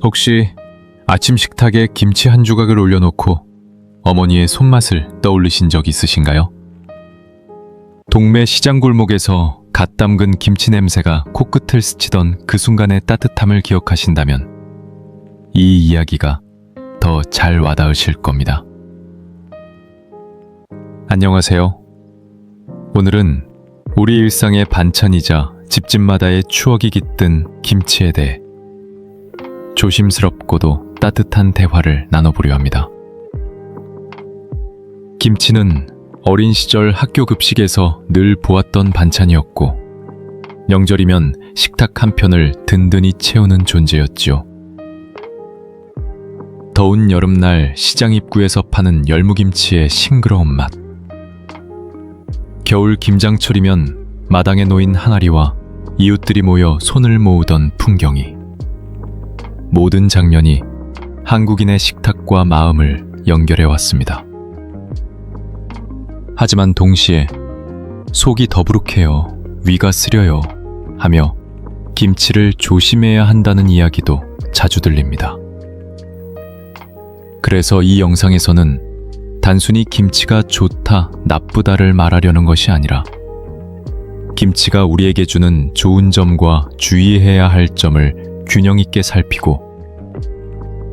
혹시 아침 식탁에 김치 한 조각을 올려놓고 어머니의 손맛을 떠올리신 적 있으신가요? 동네 시장 골목에서 갓 담근 김치 냄새가 코끝을 스치던 그 순간의 따뜻함을 기억하신다면 이 이야기가 더 잘 와닿으실 겁니다. 안녕하세요. 오늘은 우리 일상의 반찬이자 집집마다의 추억이 깃든 김치에 대해 조심스럽고도 따뜻한 대화를 나눠보려 합니다. 김치는 어린 시절 학교 급식에서 늘 보았던 반찬이었고 명절이면 식탁 한편을 든든히 채우는 존재였지요. 더운 여름날 시장 입구에서 파는 열무김치의 싱그러운 맛, 겨울 김장철이면 마당에 놓인 항아리와 이웃들이 모여 손을 모으던 풍경이, 모든 장면이 한국인의 식탁과 마음을 연결해왔습니다. 하지만 동시에 속이 더부룩해요, 위가 쓰려요 하며 김치를 조심해야 한다는 이야기도 자주 들립니다. 그래서 이 영상에서는 단순히 김치가 좋다, 나쁘다를 말하려는 것이 아니라 김치가 우리에게 주는 좋은 점과 주의해야 할 점을 균형 있게 살피고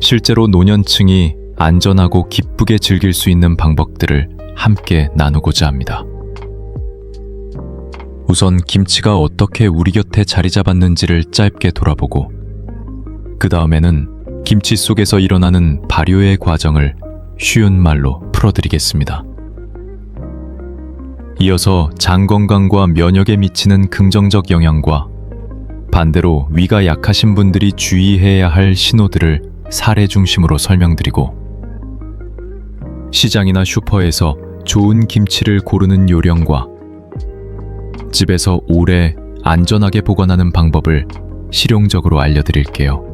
실제로 노년층이 안전하고 기쁘게 즐길 수 있는 방법들을 함께 나누고자 합니다. 우선 김치가 어떻게 우리 곁에 자리 잡았는지를 짧게 돌아보고 그 다음에는 김치 속에서 일어나는 발효의 과정을 쉬운 말로 풀어드리겠습니다. 이어서 장 건강과 면역에 미치는 긍정적 영향과 반대로 위가 약하신 분들이 주의해야 할 신호들을 사례 중심으로 설명드리고 시장이나 슈퍼에서 좋은 김치를 고르는 요령과 집에서 오래 안전하게 보관하는 방법을 실용적으로 알려드릴게요.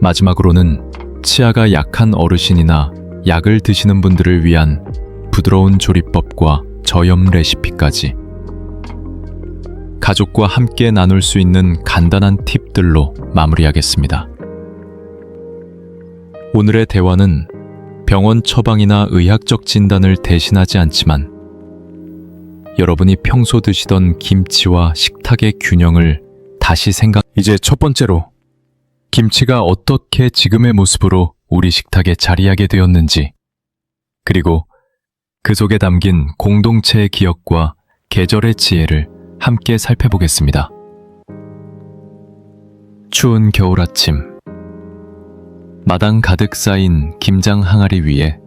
마지막으로는 치아가 약한 어르신이나 약을 드시는 분들을 위한 부드러운 조리법과 저염 레시피까지 가족과 함께 나눌 수 있는 간단한 팁들로 마무리하겠습니다. 오늘의 대화는 병원 처방이나 의학적 진단을 대신하지 않지만 여러분이 평소 드시던 김치와 식탁의 균형을 다시 이제 첫 번째로 김치가 어떻게 지금의 모습으로 우리 식탁에 자리하게 되었는지, 그리고 그 속에 담긴 공동체의 기억과 계절의 지혜를 함께 살펴보겠습니다. 추운 겨울 아침, 마당 가득 쌓인 김장 항아리 위에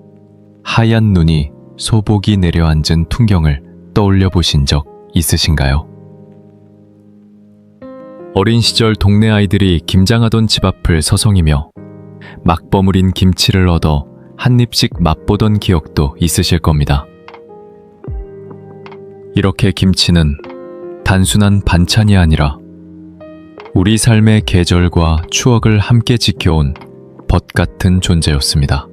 하얀 눈이 소복이 내려앉은 풍경을 떠올려 보신 적 있으신가요? 어린 시절 동네 아이들이 김장하던 집 앞을 서성이며 막 버무린 김치를 얻어 한 입씩 맛보던 기억도 있으실 겁니다. 이렇게 김치는 단순한 반찬이 아니라 우리 삶의 계절과 추억을 함께 지켜온 벗 같은 존재였습니다.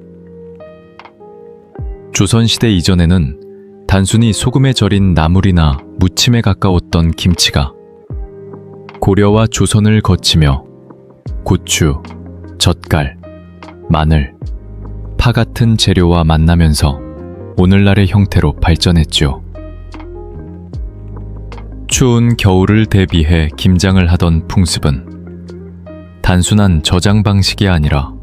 조선시대 이전에는 단순히 소금에 절인 나물이나 무침에 가까웠던 김치가 고려와 조선을 거치며 고추, 젓갈, 마늘, 파 같은 재료와 만나면서 오늘날의 형태로 발전했죠. 추운 겨울을 대비해 김장을 하던 풍습은 단순한 저장 방식이 아니라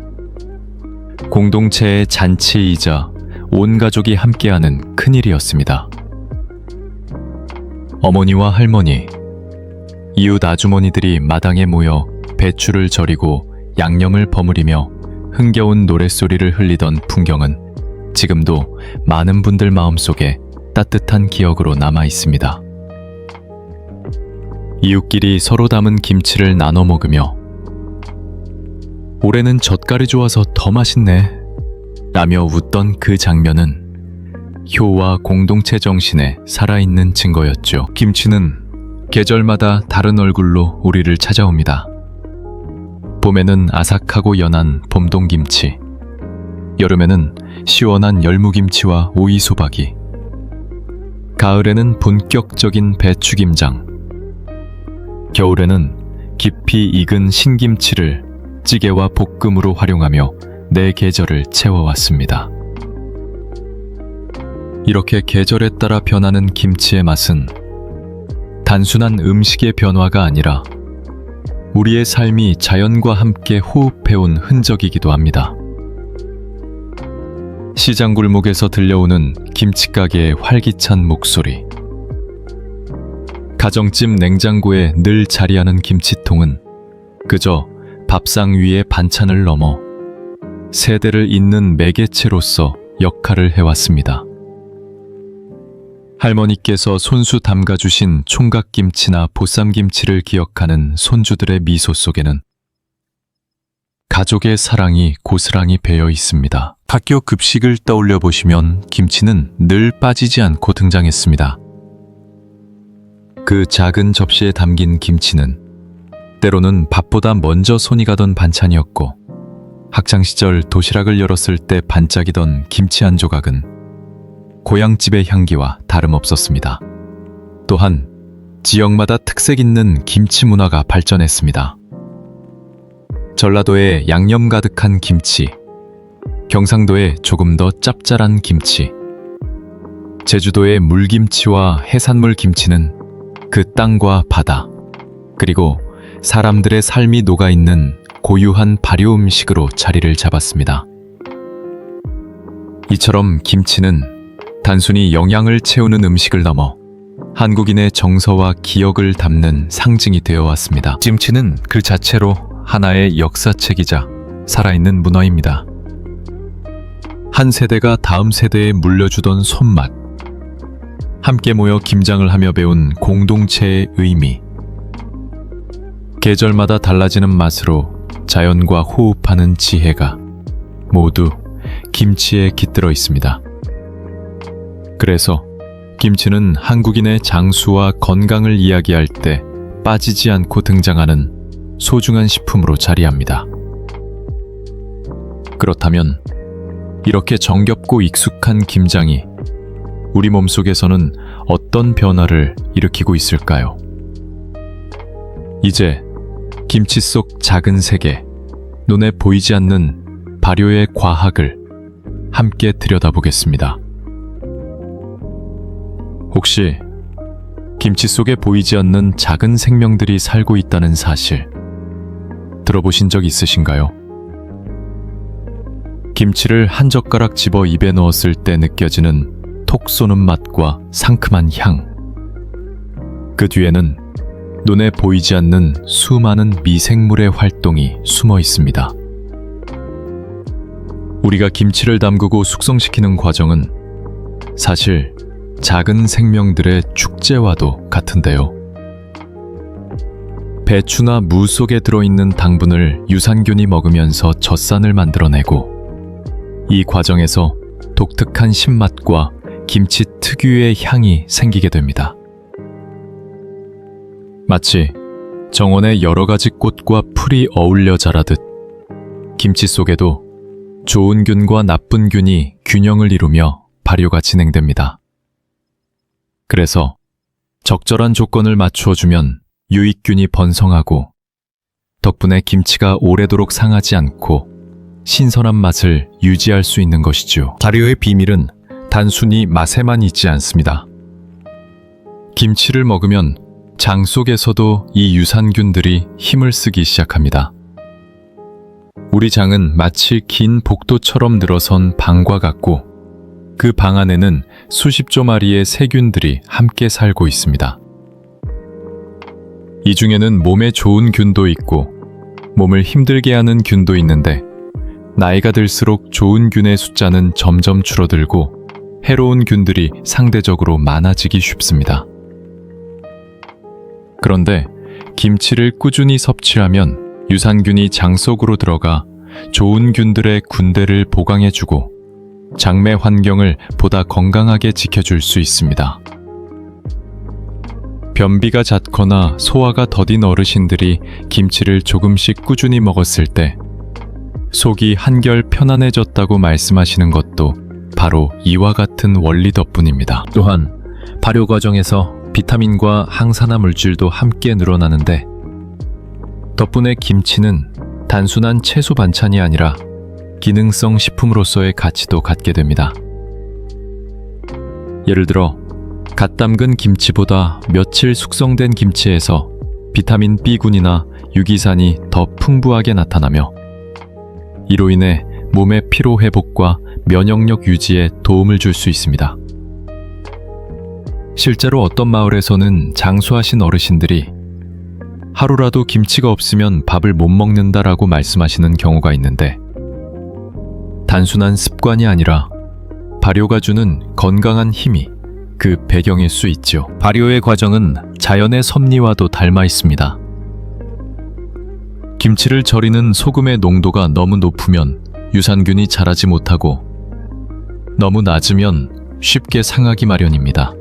공동체의 잔치이자 온 가족이 함께하는 큰일이었습니다. 어머니와 할머니, 이웃 아주머니들이 마당에 모여 배추를 절이고 양념을 버무리며 흥겨운 노랫소리를 흘리던 풍경은 지금도 많은 분들 마음속에 따뜻한 기억으로 남아 있습니다. 이웃끼리 서로 담은 김치를 나눠 먹으며 올해는 젓갈이 좋아서 더 맛있네 라며 웃던 그 장면은 효와 공동체 정신에 살아있는 증거였죠. 김치는 계절마다 다른 얼굴로 우리를 찾아옵니다. 봄에는 아삭하고 연한 봄동김치, 여름에는 시원한 열무김치와 오이소박이, 가을에는 본격적인 배추김장, 겨울에는 깊이 익은 신김치를 찌개와 볶음으로 활용하며 내 계절을 채워왔습니다. 이렇게 계절에 따라 변하는 김치의 맛은 단순한 음식의 변화가 아니라 우리의 삶이 자연과 함께 호흡해온 흔적이기도 합니다. 시장 골목에서 들려오는 김치가게의 활기찬 목소리, 가정집 냉장고에 늘 자리하는 김치통은 그저 밥상 위의 반찬을 넘어 세대를 잇는 매개체로서 역할을 해왔습니다. 할머니께서 손수 담가주신 총각김치나 보쌈김치를 기억하는 손주들의 미소 속에는 가족의 사랑이 고스란히 배어 있습니다. 학교 급식을 떠올려 보시면 김치는 늘 빠지지 않고 등장했습니다. 그 작은 접시에 담긴 김치는 때로는 밥보다 먼저 손이 가던 반찬이었고, 학창시절 도시락을 열었을 때 반짝이던 김치 한 조각은 고향집의 향기와 다름없었습니다. 또한 지역마다 특색 있는 김치 문화가 발전했습니다. 전라도의 양념 가득한 김치, 경상도의 조금 더 짭짤한 김치, 제주도의 물김치와 해산물 김치는 그 땅과 바다, 그리고 사람들의 삶이 녹아있는 고유한 발효 음식으로 자리를 잡았습니다. 이처럼 김치는 단순히 영양을 채우는 음식을 넘어 한국인의 정서와 기억을 담는 상징이 되어 왔습니다. 김치는 그 자체로 하나의 역사책이자 살아있는 문화입니다. 한 세대가 다음 세대에 물려주던 손맛, 함께 모여 김장을 하며 배운 공동체의 의미, 계절마다 달라지는 맛으로 자연과 호흡하는 지혜가 모두 김치에 깃들어 있습니다. 그래서 김치는 한국인의 장수와 건강을 이야기할 때 빠지지 않고 등장하는 소중한 식품으로 자리합니다. 그렇다면 이렇게 정겹고 익숙한 김장이 우리 몸속에서는 어떤 변화를 일으키고 있을까요? 이제 김치 속 작은 세계, 눈에 보이지 않는 발효의 과학을 함께 들여다보겠습니다. 혹시 김치 속에 보이지 않는 작은 생명들이 살고 있다는 사실 들어보신 적 있으신가요? 김치를 한 젓가락 집어 입에 넣었을 때 느껴지는 톡 쏘는 맛과 상큼한 향, 그 뒤에는 눈에 보이지 않는 수많은 미생물의 활동이 숨어 있습니다. 우리가 김치를 담그고 숙성시키는 과정은 사실 작은 생명들의 축제와도 같은데요. 배추나 무 속에 들어있는 당분을 유산균이 먹으면서 젖산을 만들어내고, 이 과정에서 독특한 신맛과 김치 특유의 향이 생기게 됩니다. 마치 정원의 여러 가지 꽃과 풀이 어울려 자라듯 김치 속에도 좋은 균과 나쁜 균이 균형을 이루며 발효가 진행됩니다. 그래서 적절한 조건을 맞추어 주면 유익균이 번성하고, 덕분에 김치가 오래도록 상하지 않고 신선한 맛을 유지할 수 있는 것이죠. 발효의 비밀은 단순히 맛에만 있지 않습니다. 김치를 먹으면 장 속에서도 이 유산균들이 힘을 쓰기 시작합니다. 우리 장은 마치 긴 복도처럼 늘어선 방과 같고, 그 방 안에는 수십조 마리의 세균들이 함께 살고 있습니다. 이 중에는 몸에 좋은 균도 있고 몸을 힘들게 하는 균도 있는데, 나이가 들수록 좋은 균의 숫자는 점점 줄어들고 해로운 균들이 상대적으로 많아지기 쉽습니다. 그런데 김치를 꾸준히 섭취하면 유산균이 장 속으로 들어가 좋은 균들의 군대를 보강해주고 장내 환경을 보다 건강하게 지켜줄 수 있습니다. 변비가 잦거나 소화가 더딘 어르신들이 김치를 조금씩 꾸준히 먹었을 때 속이 한결 편안해졌다고 말씀하시는 것도 바로 이와 같은 원리 덕분입니다. 또한 발효 과정에서 비타민과 항산화 물질도 함께 늘어나는데, 덕분에 김치는 단순한 채소 반찬이 아니라 기능성 식품으로서의 가치도 갖게 됩니다. 예를 들어 갓 담근 김치보다 며칠 숙성된 김치에서 비타민 B군이나 유기산이 더 풍부하게 나타나며 이로 인해 몸의 피로 회복과 면역력 유지에 도움을 줄 수 있습니다. 실제로 어떤 마을에서는 장수하신 어르신들이 하루라도 김치가 없으면 밥을 못 먹는다라고 말씀하시는 경우가 있는데 단순한 습관이 아니라 발효가 주는 건강한 힘이 그 배경일 수 있죠. 발효의 과정은 자연의 섭리와도 닮아 있습니다. 김치를 절이는 소금의 농도가 너무 높으면 유산균이 자라지 못하고 너무 낮으면 쉽게 상하기 마련입니다.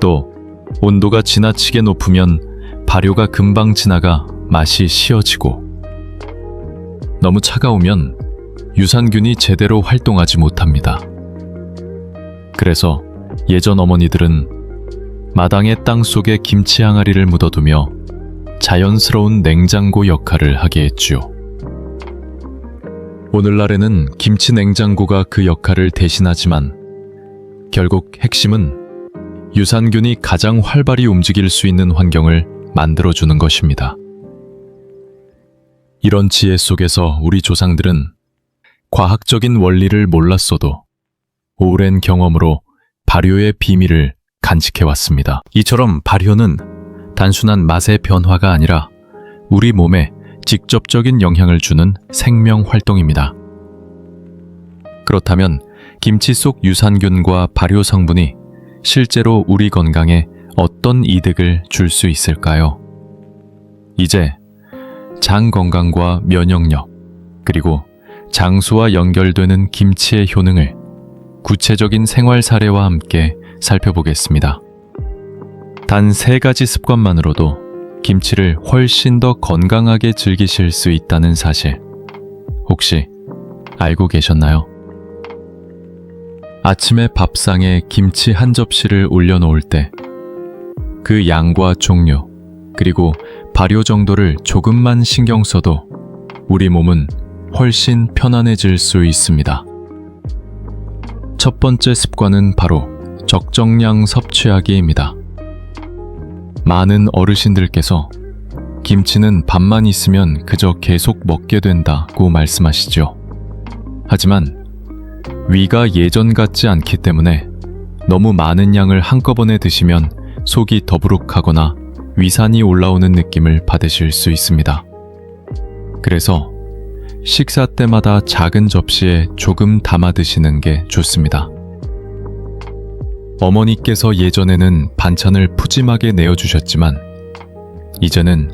또 온도가 지나치게 높으면 발효가 금방 지나가 맛이 시어지고 너무 차가우면 유산균이 제대로 활동하지 못합니다. 그래서 예전 어머니들은 마당의 땅 속에 김치 항아리를 묻어두며 자연스러운 냉장고 역할을 하게 했지요. 오늘날에는 김치 냉장고가 그 역할을 대신하지만 결국 핵심은 유산균이 가장 활발히 움직일 수 있는 환경을 만들어주는 것입니다. 이런 지혜 속에서 우리 조상들은 과학적인 원리를 몰랐어도 오랜 경험으로 발효의 비밀을 간직해왔습니다. 이처럼 발효는 단순한 맛의 변화가 아니라 우리 몸에 직접적인 영향을 주는 생명 활동입니다. 그렇다면 김치 속 유산균과 발효 성분이 실제로 우리 건강에 어떤 이득을 줄 수 있을까요? 이제 장 건강과 면역력, 그리고 장수와 연결되는 김치의 효능을 구체적인 생활 사례와 함께 살펴보겠습니다. 단 3가지 습관만으로도 김치를 훨씬 더 건강하게 즐기실 수 있다는 사실, 혹시 알고 계셨나요? 아침에 밥상에 김치 한 접시를 올려놓을 때 그 양과 종류, 그리고 발효 정도를 조금만 신경 써도 우리 몸은 훨씬 편안해질 수 있습니다. 첫 번째 습관은 바로 적정량 섭취하기입니다. 많은 어르신들께서 김치는 밥만 있으면 그저 계속 먹게 된다고 말씀하시죠. 하지만 위가 예전 같지 않기 때문에 너무 많은 양을 한꺼번에 드시면 속이 더부룩하거나 위산이 올라오는 느낌을 받으실 수 있습니다. 그래서 식사 때마다 작은 접시에 조금 담아 드시는 게 좋습니다. 어머니께서 예전에는 반찬을 푸짐하게 내어주셨지만 이제는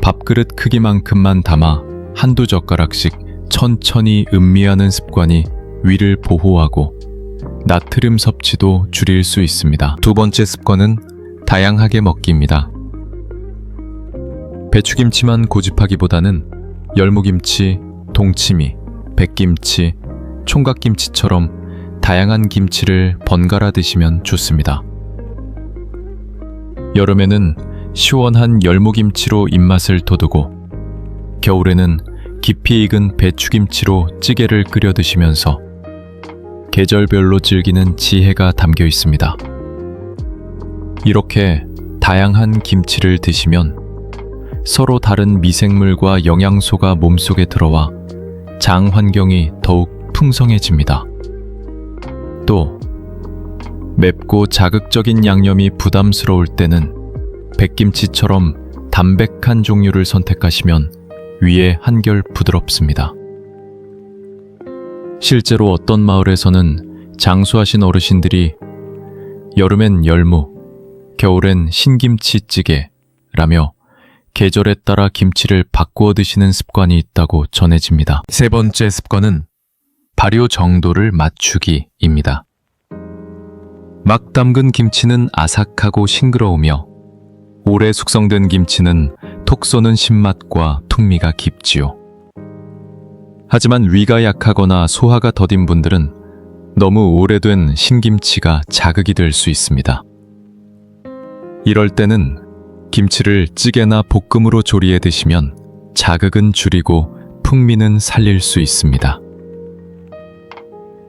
밥그릇 크기만큼만 담아 한두 젓가락씩 천천히 음미하는 습관이 위를 보호하고 나트륨 섭취도 줄일 수 있습니다. 두 번째 습관은 다양하게 먹기입니다. 배추김치만 고집하기보다는 열무김치, 동치미, 백김치, 총각김치처럼 다양한 김치를 번갈아 드시면 좋습니다. 여름에는 시원한 열무김치로 입맛을 돋우고 겨울에는 깊이 익은 배추김치로 찌개를 끓여 드시면서 계절별로 즐기는 지혜가 담겨 있습니다. 이렇게 다양한 김치를 드시면 서로 다른 미생물과 영양소가 몸속에 들어와 장 환경이 더욱 풍성해집니다. 또 맵고 자극적인 양념이 부담스러울 때는 백김치처럼 담백한 종류를 선택하시면 위에 한결 부드럽습니다. 실제로 어떤 마을에서는 장수하신 어르신들이 여름엔 열무, 겨울엔 신김치찌개라며 계절에 따라 김치를 바꾸어 드시는 습관이 있다고 전해집니다. 세 번째 습관은 발효 정도를 맞추기입니다. 막 담근 김치는 아삭하고 싱그러우며 오래 숙성된 김치는 톡 쏘는 신맛과 풍미가 깊지요. 하지만 위가 약하거나 소화가 더딘 분들은 너무 오래된 신김치가 자극이 될 수 있습니다. 이럴 때는 김치를 찌개나 볶음으로 조리해 드시면 자극은 줄이고 풍미는 살릴 수 있습니다.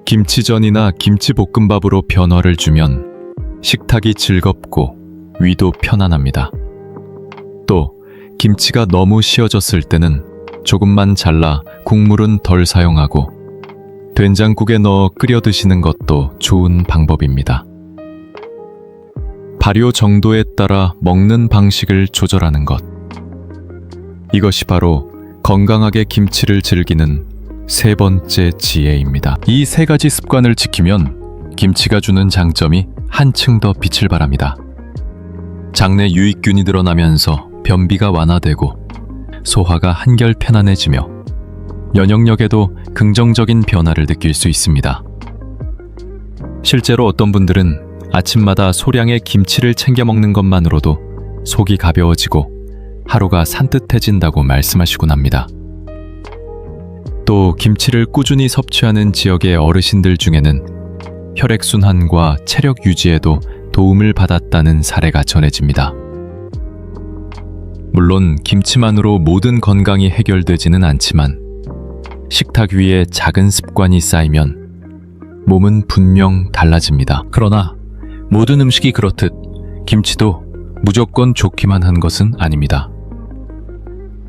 김치전이나 김치볶음밥으로 변화를 주면 식탁이 즐겁고 위도 편안합니다. 또 김치가 너무 씌어졌을 때는 조금만 잘라 국물은 덜 사용하고 된장국에 넣어 끓여 드시는 것도 좋은 방법입니다. 발효 정도에 따라 먹는 방식을 조절하는 것. 이것이 바로 건강하게 김치를 즐기는 세 번째 지혜입니다. 이 세 가지 습관을 지키면 김치가 주는 장점이 한층 더 빛을 발합니다. 장내 유익균이 늘어나면서 변비가 완화되고 소화가 한결 편안해지며 면역력에도 긍정적인 변화를 느낄 수 있습니다. 실제로 어떤 분들은 아침마다 소량의 김치를 챙겨 먹는 것만으로도 속이 가벼워지고 하루가 산뜻해진다고 말씀하시곤 합니다. 또 김치를 꾸준히 섭취하는 지역의 어르신들 중에는 혈액순환과 체력 유지에도 도움을 받았다는 사례가 전해집니다. 물론 김치만으로 모든 건강이 해결되지는 않지만 식탁 위에 작은 습관이 쌓이면 몸은 분명 달라집니다. 그러나 모든 음식이 그렇듯 김치도 무조건 좋기만 한 것은 아닙니다.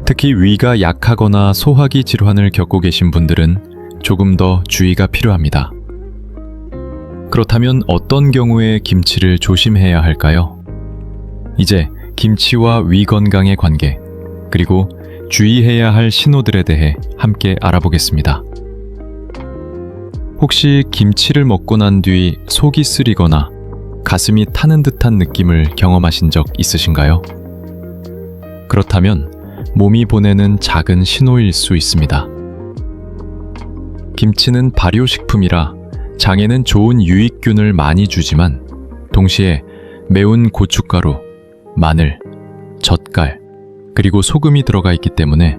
특히 위가 약하거나 소화기 질환을 겪고 계신 분들은 조금 더 주의가 필요합니다. 그렇다면 어떤 경우에 김치를 조심해야 할까요? 이제 김치와 위 건강의 관계, 그리고 주의해야 할 신호들에 대해 함께 알아보겠습니다. 혹시 김치를 먹고 난 뒤 속이 쓰리거나 가슴이 타는 듯한 느낌을 경험하신 적 있으신가요? 그렇다면 몸이 보내는 작은 신호일 수 있습니다. 김치는 발효식품이라 장에는 좋은 유익균을 많이 주지만 동시에 매운 고춧가루, 마늘, 젓갈, 그리고 소금이 들어가 있기 때문에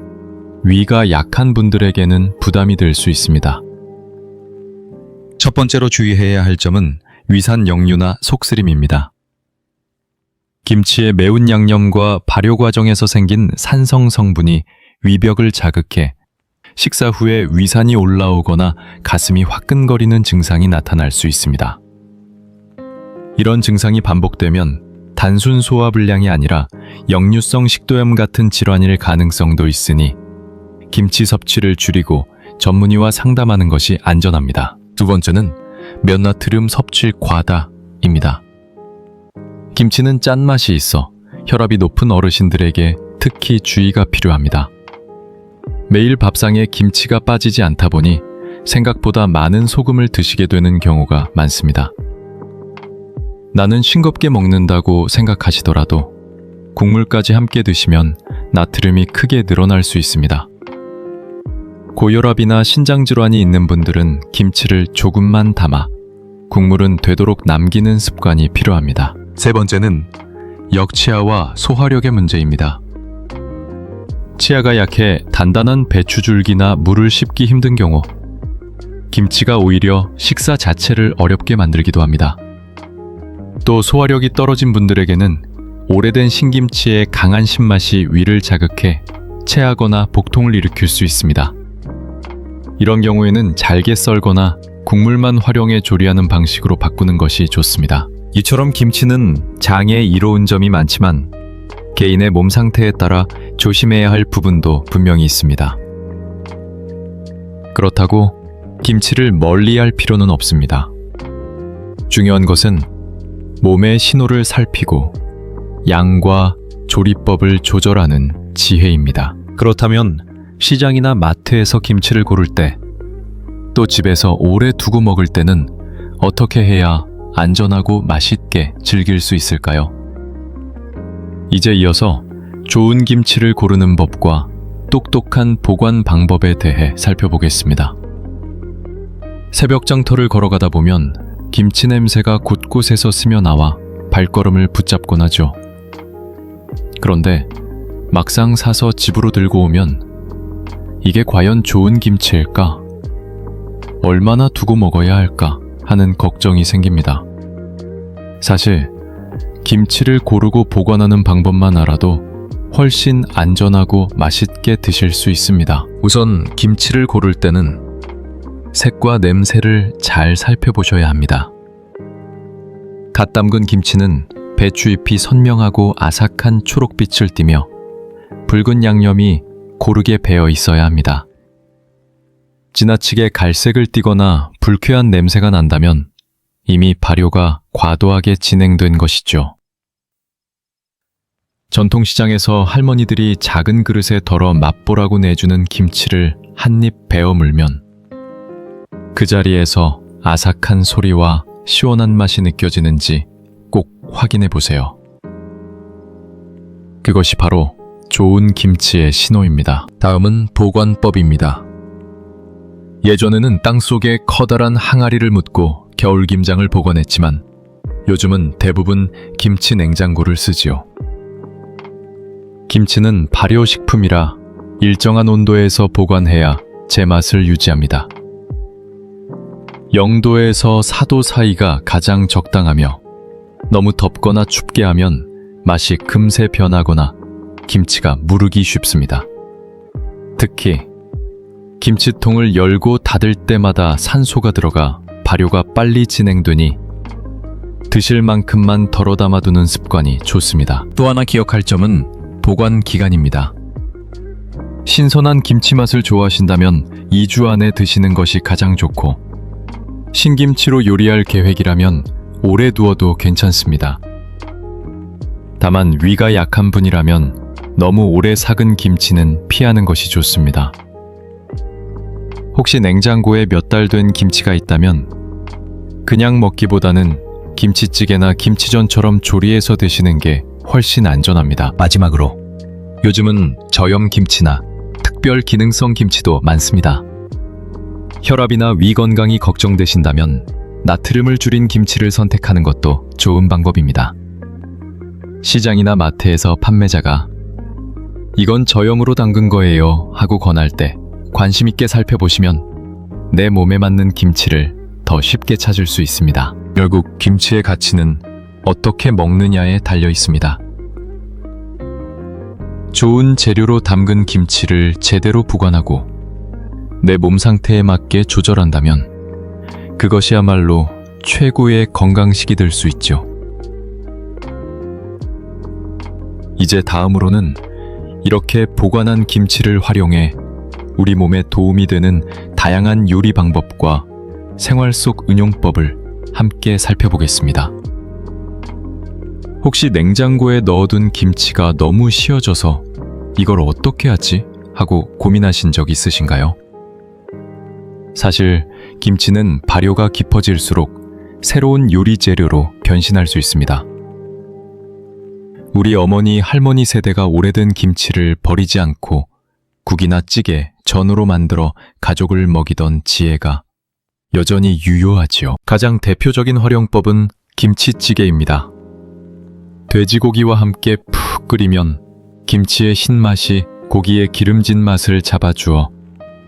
위가 약한 분들에게는 부담이 될 수 있습니다. 첫 번째로 주의해야 할 점은 위산 역류나 속쓰림입니다. 김치의 매운 양념과 발효 과정에서 생긴 산성 성분이 위벽을 자극해 식사 후에 위산이 올라오거나 가슴이 화끈거리는 증상이 나타날 수 있습니다. 이런 증상이 반복되면 단순 소화불량이 아니라 역류성 식도염 같은 질환일 가능성도 있으니 김치 섭취를 줄이고 전문의와 상담하는 것이 안전합니다. 두 번째는 면나트륨 섭취 과다입니다. 김치는 짠맛이 있어 혈압이 높은 어르신들에게 특히 주의가 필요합니다. 매일 밥상에 김치가 빠지지 않다 보니 생각보다 많은 소금을 드시게 되는 경우가 많습니다. 나는 싱겁게 먹는다고 생각하시더라도 국물까지 함께 드시면 나트륨이 크게 늘어날 수 있습니다. 고혈압이나 신장질환이 있는 분들은 김치를 조금만 담아 국물은 되도록 남기는 습관이 필요합니다. 세 번째는 역치아와 소화력의 문제입니다. 치아가 약해 단단한 배추줄기나 물을 씹기 힘든 경우 김치가 오히려 식사 자체를 어렵게 만들기도 합니다. 또 소화력이 떨어진 분들에게는 오래된 신김치의 강한 신맛이 위를 자극해 체하거나 복통을 일으킬 수 있습니다. 이런 경우에는 잘게 썰거나 국물만 활용해 조리하는 방식으로 바꾸는 것이 좋습니다. 이처럼 김치는 장에 이로운 점이 많지만 개인의 몸 상태에 따라 조심해야 할 부분도 분명히 있습니다. 그렇다고 김치를 멀리할 필요는 없습니다. 중요한 것은 몸의 신호를 살피고 양과 조리법을 조절하는 지혜입니다. 그렇다면 시장이나 마트에서 김치를 고를 때, 또 집에서 오래 두고 먹을 때는 어떻게 해야 안전하고 맛있게 즐길 수 있을까요? 이제 이어서 좋은 김치를 고르는 법과 똑똑한 보관 방법에 대해 살펴보겠습니다. 새벽 장터를 걸어가다 보면 김치 냄새가 곳곳에서 스며나와 발걸음을 붙잡곤 하죠. 그런데 막상 사서 집으로 들고 오면 이게 과연 좋은 김치일까? 얼마나 두고 먹어야 할까? 하는 걱정이 생깁니다. 사실 김치를 고르고 보관하는 방법만 알아도 훨씬 안전하고 맛있게 드실 수 있습니다. 우선 김치를 고를 때는 색과 냄새를 잘 살펴보셔야 합니다. 갓 담근 김치는 배추잎이 선명하고 아삭한 초록빛을 띠며 붉은 양념이 고르게 배어 있어야 합니다. 지나치게 갈색을 띠거나 불쾌한 냄새가 난다면 이미 발효가 과도하게 진행된 것이죠. 전통시장에서 할머니들이 작은 그릇에 덜어 맛보라고 내주는 김치를 한 입 베어 물면 그 자리에서 아삭한 소리와 시원한 맛이 느껴지는지 꼭 확인해 보세요. 그것이 바로 좋은 김치의 신호입니다. 다음은 보관법입니다. 예전에는 땅속에 커다란 항아리를 묻고 겨울김장을 보관했지만 요즘은 대부분 김치 냉장고를 쓰지요. 김치는 발효식품이라 일정한 온도에서 보관해야 제맛을 유지합니다. 0도에서 4도 사이가 가장 적당하며 너무 덥거나 춥게 하면 맛이 금세 변하거나 김치가 무르기 쉽습니다. 특히 김치통을 열고 닫을 때마다 산소가 들어가 발효가 빨리 진행되니 드실 만큼만 덜어 담아두는 습관이 좋습니다. 또 하나 기억할 점은 보관 기간입니다. 신선한 김치 맛을 좋아하신다면 2주 안에 드시는 것이 가장 좋고 신김치로 요리할 계획이라면 오래 두어도 괜찮습니다. 다만 위가 약한 분이라면 너무 오래 삭은 김치는 피하는 것이 좋습니다. 혹시 냉장고에 몇 달 된 김치가 있다면 그냥 먹기보다는 김치찌개나 김치전처럼 조리해서 드시는 게 훨씬 안전합니다. 마지막으로 요즘은 저염 김치나 특별 기능성 김치도 많습니다. 혈압이나 위 건강이 걱정되신다면 나트륨을 줄인 김치를 선택하는 것도 좋은 방법입니다. 시장이나 마트에서 판매자가 이건 저염으로 담근 거예요 하고 권할 때 관심 있게 살펴보시면 내 몸에 맞는 김치를 더 쉽게 찾을 수 있습니다. 결국 김치의 가치는 어떻게 먹느냐에 달려 있습니다. 좋은 재료로 담근 김치를 제대로 보관하고 내 몸 상태에 맞게 조절한다면 그것이야말로 최고의 건강식이 될 수 있죠. 이제 다음으로는 이렇게 보관한 김치를 활용해 우리 몸에 도움이 되는 다양한 요리 방법과 생활 속 응용법을 함께 살펴보겠습니다. 혹시 냉장고에 넣어둔 김치가 너무 쉬어져서 이걸 어떻게 하지? 하고 고민하신 적 있으신가요? 사실 김치는 발효가 깊어질수록 새로운 요리 재료로 변신할 수 있습니다. 우리 어머니, 할머니 세대가 오래된 김치를 버리지 않고 국이나 찌개, 전으로 만들어 가족을 먹이던 지혜가 여전히 유효하지요. 가장 대표적인 활용법은 김치찌개입니다. 돼지고기와 함께 푹 끓이면 김치의 신맛이 고기의 기름진 맛을 잡아주어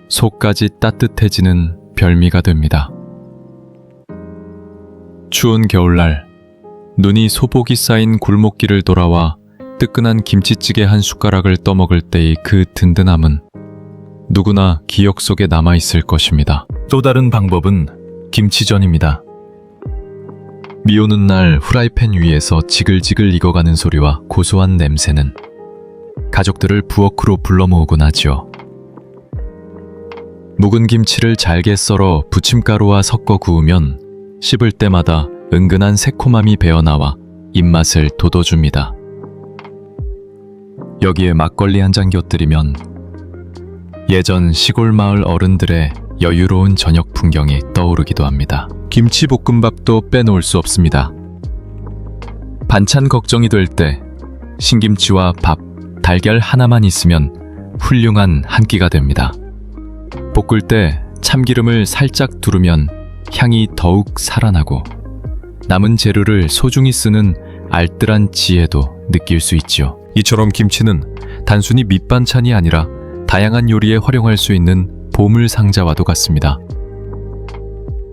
속까지 따뜻해지는 별미가 됩니다. 추운 겨울날 눈이 소복이 쌓인 굴목길을 돌아와 뜨끈한 김치찌개 한 숟가락을 떠먹을 때의 그 든든함은 누구나 기억 속에 남아있을 것입니다. 또 다른 방법은 김치전입니다. 비 오는 날 후라이팬 위에서 지글지글 익어가는 소리와 고소한 냄새는 가족들을 부엌으로 불러 모으곤 하지요. 묵은 김치를 잘게 썰어 부침가루와 섞어 구우면 씹을 때마다 은근한 새콤함이 배어나와 입맛을 돋워줍니다. 여기에 막걸리 한 잔 곁들이면 예전 시골 마을 어른들의 여유로운 저녁 풍경이 떠오르기도 합니다. 김치볶음밥도 빼놓을 수 없습니다. 반찬 걱정이 될 때 신김치와 밥, 달걀 하나만 있으면 훌륭한 한 끼가 됩니다. 볶을 때 참기름을 살짝 두르면 향이 더욱 살아나고 남은 재료를 소중히 쓰는 알뜰한 지혜도 느낄 수 있지요. 이처럼 김치는 단순히 밑반찬이 아니라 다양한 요리에 활용할 수 있는 보물 상자와도 같습니다.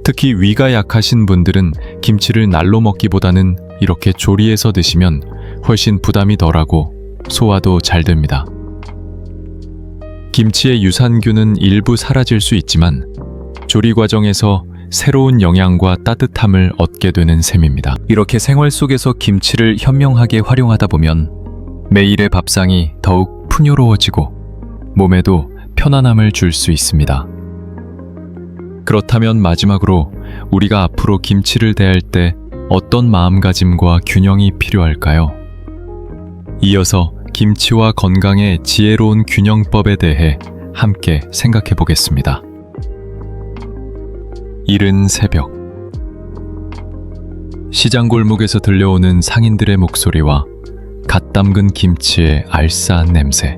특히 위가 약하신 분들은 김치를 날로 먹기보다는 이렇게 조리해서 드시면 훨씬 부담이 덜하고 소화도 잘 됩니다. 김치의 유산균은 일부 사라질 수 있지만 조리 과정에서 새로운 영양과 따뜻함을 얻게 되는 셈입니다. 이렇게 생활 속에서 김치를 현명하게 활용하다 보면 매일의 밥상이 더욱 풍요로워지고 몸에도 편안함을 줄 수 있습니다. 그렇다면 마지막으로 우리가 앞으로 김치를 대할 때 어떤 마음가짐과 균형이 필요할까요? 이어서 김치와 건강의 지혜로운 균형법에 대해 함께 생각해 보겠습니다. 이른 새벽, 시장 골목에서 들려오는 상인들의 목소리와 갓 담근 김치의 알싸한 냄새,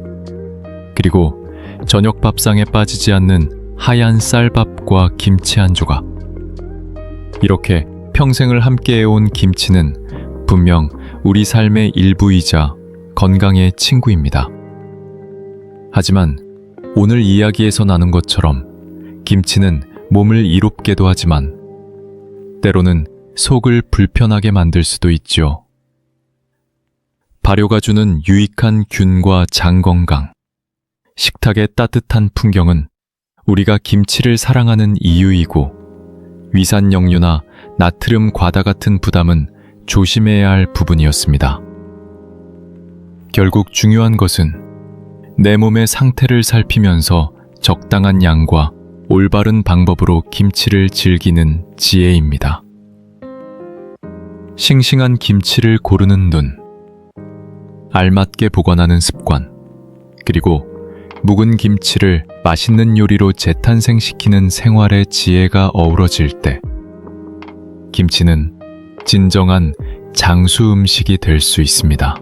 그리고 저녁 밥상에 빠지지 않는 하얀 쌀밥과 김치 한 조각. 이렇게 평생을 함께해온 김치는 분명 우리 삶의 일부이자 건강의 친구입니다. 하지만 오늘 이야기에서 나눈 것처럼 김치는 몸을 이롭게도 하지만 때로는 속을 불편하게 만들 수도 있죠. 발효가 주는 유익한 균과 장 건강, 식탁의 따뜻한 풍경은 우리가 김치를 사랑하는 이유이고 위산 역류나 나트륨 과다 같은 부담은 조심해야 할 부분이었습니다. 결국 중요한 것은 내 몸의 상태를 살피면서 적당한 양과 올바른 방법으로 김치를 즐기는 지혜입니다. 싱싱한 김치를 고르는 눈, 알맞게 보관하는 습관, 그리고 묵은 김치를 맛있는 요리로 재탄생시키는 생활의 지혜가 어우러질 때 김치는 진정한 장수 음식이 될 수 있습니다.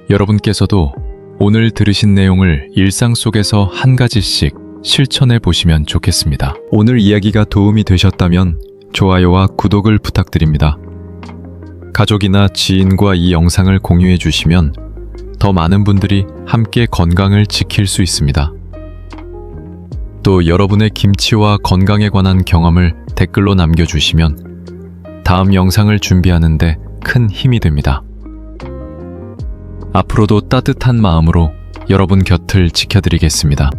여러분께서도 오늘 들으신 내용을 일상 속에서 한 가지씩 실천해 보시면 좋겠습니다. 오늘 이야기가 도움이 되셨다면 좋아요와 구독을 부탁드립니다. 가족이나 지인과 이 영상을 공유해 주시면 더 많은 분들이 함께 건강을 지킬 수 있습니다. 또 여러분의 김치와 건강에 관한 경험을 댓글로 남겨주시면 다음 영상을 준비하는데 큰 힘이 됩니다. 앞으로도 따뜻한 마음으로 여러분 곁을 지켜드리겠습니다.